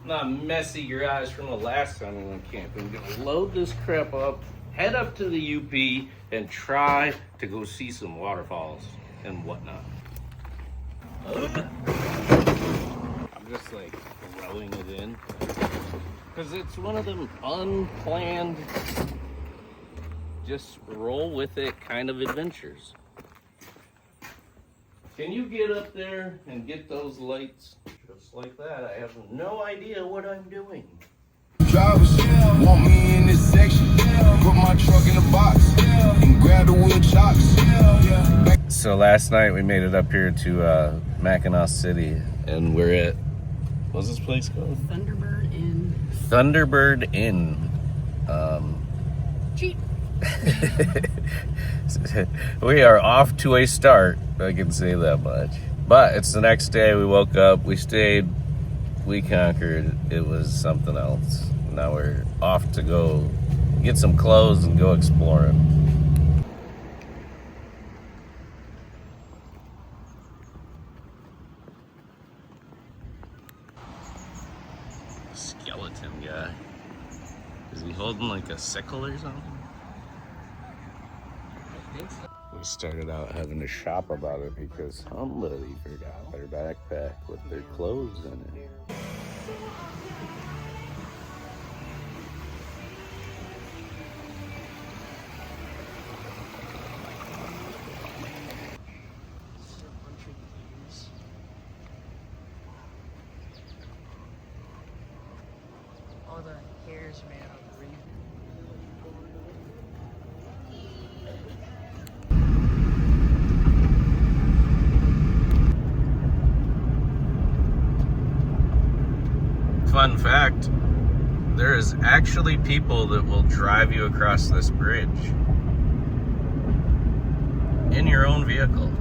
Not messy garage from the last time we went camping. I'm gonna load this crap up, head up to the UP, and try to go see some waterfalls and whatnot. I'm just like throwing it in because it's one of them unplanned, just roll with it kind of adventures. Can you get up there and get those lights? Just like that, I have no idea what I'm doing. Drivers want me in this section. Put my truck in the box and grab the wheel chocks. So last night we made it up here to Mackinac City, and we're at, what's this place called? Thunderbird Inn. Thunderbird Inn. Cheap. We are off to a start, I can say that much. But it's the next day. We woke up, we stayed, we conquered. It was something else. Now we're off to go get some clothes and go exploring. Skeleton guy. Is he holding like a sickle or something? We started out having to shop about it because somebody forgot their backpack with their clothes in it. All the hairs made out of green. Fun fact, there is actually people that will drive you across this bridge in your own vehicle.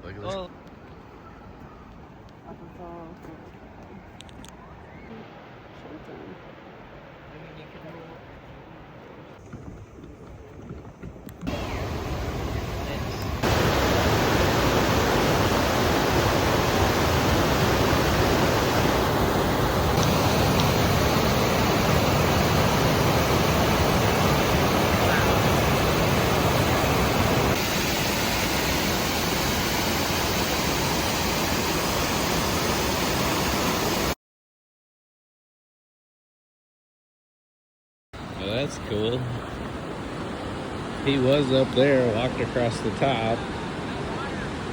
Look at this. Oh. Well, that's cool. He was up there, walked across the top,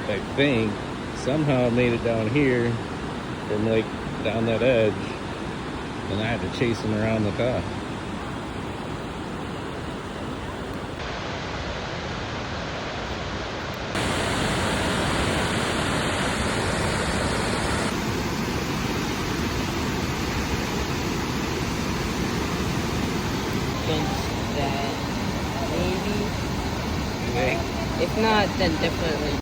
I think. Somehow made it down here from like down that edge, and I had to chase him around the top. That maybe. You think? If not, then definitely.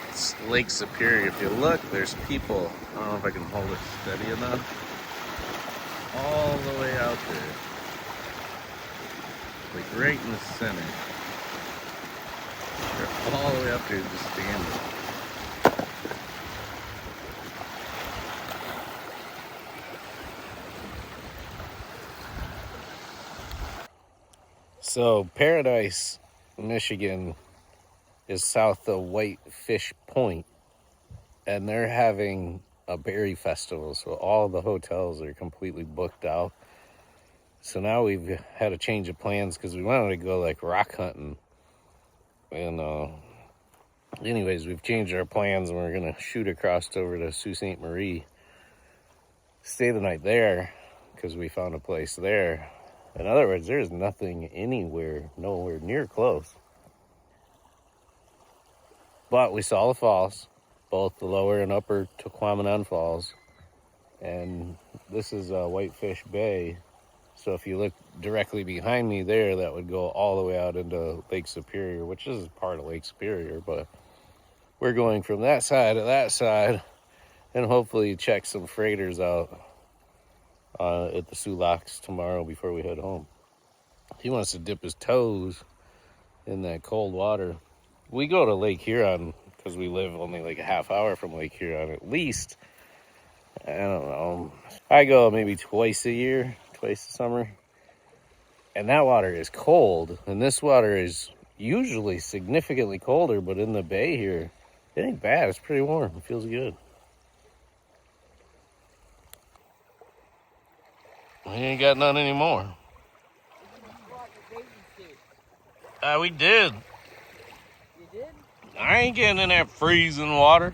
It's Lake Superior. If you look, there's people. I don't know if I can hold it steady enough. All the way out there. Like right in the center. All the way up here, just standing. So Paradise, Michigan is south of Whitefish Point, and they're having a berry festival. So all the hotels are completely booked out. So now we've had a change of plans because we wanted to go like rock hunting. And anyways, we've changed our plans and we're gonna shoot across over to Sault Ste. Marie, stay the night there because we found a place there. In other words, there's nothing nowhere near close. But we saw the falls, both the lower and upper Tequamanon Falls. And this is Whitefish Bay. So if you look directly behind me there, that would go all the way out into Lake Superior, which is part of Lake Superior. But we're going from that side to that side and hopefully check some freighters out at the Soo Locks tomorrow before we head home. He wants to dip his toes in that cold water. We go to Lake Huron because we live only like a half hour from Lake Huron at least. I don't know. I go maybe twice a summer. And that water is cold. And this water is usually significantly colder, but in the bay here, it ain't bad. It's pretty warm. It feels good. We ain't got none anymore. We did. You did? I ain't getting in that freezing water.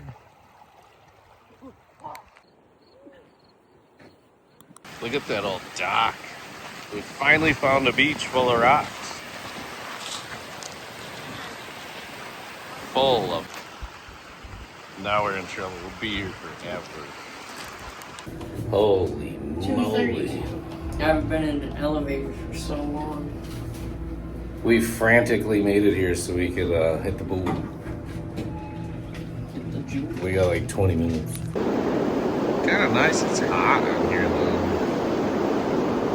Look at that old dock. We finally found a beach full of rocks. Full of. Now we're in trouble. We'll be here forever. Holy moly. I haven't been in an elevator for so long. We frantically made it here so we could hit the pool. Hit the jewel. We got like 20 minutes. Kind of nice. It's hot out here though.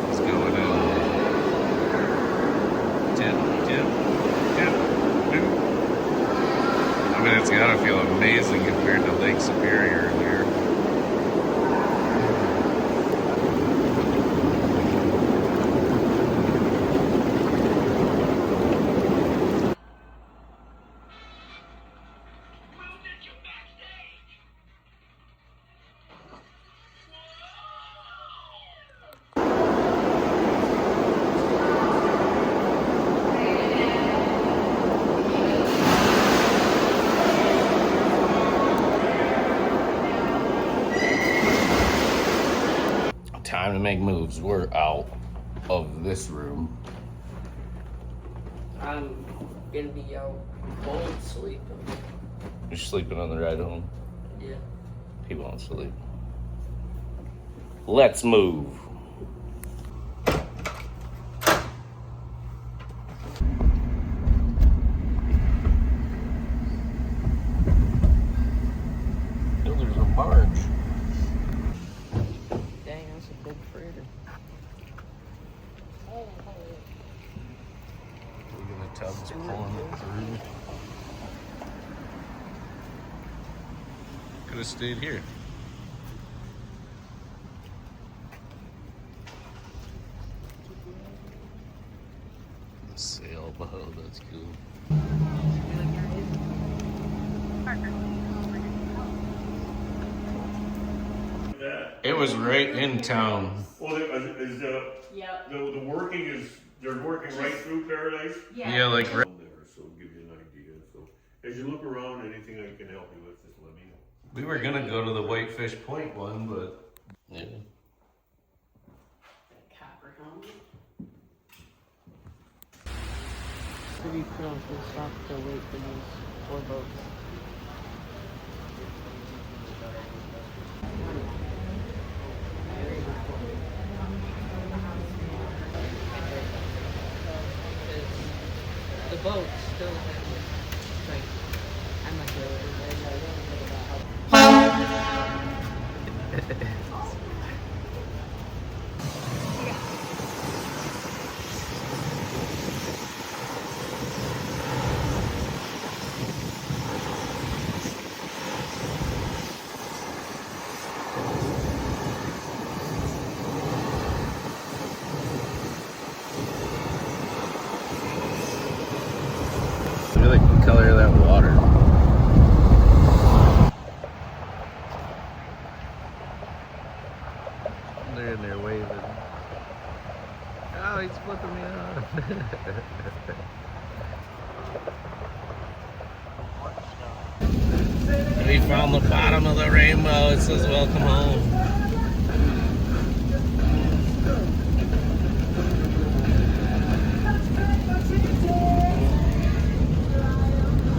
It's going in 10. I mean, it's gotta feel amazing compared to Lake Superior in here. Time to make moves. We're out of this room. I'm gonna be out cold sleeping. You're sleeping on the ride home? Yeah. He won't sleep. Let's move. Oh, there's a barge. Dang, that's a big freighter. Look at the tubs pulling it through. Could have stayed here. The sailboat, that's cool. It was right in town. Well, is Yep. the working is, they're working right through Paradise? Yeah, like right. There, so give you an idea. So as you look around, anything I can help you with, just let me know. We were gonna go to the Whitefish Point one, but yeah. Copper helmet. Pretty cool. We'll stop to wait for these 4 boats. The boat still has like I'm not sure what it is. They're in there waving. Oh, he's flipping me off. We found the bottom of the rainbow. It says welcome home.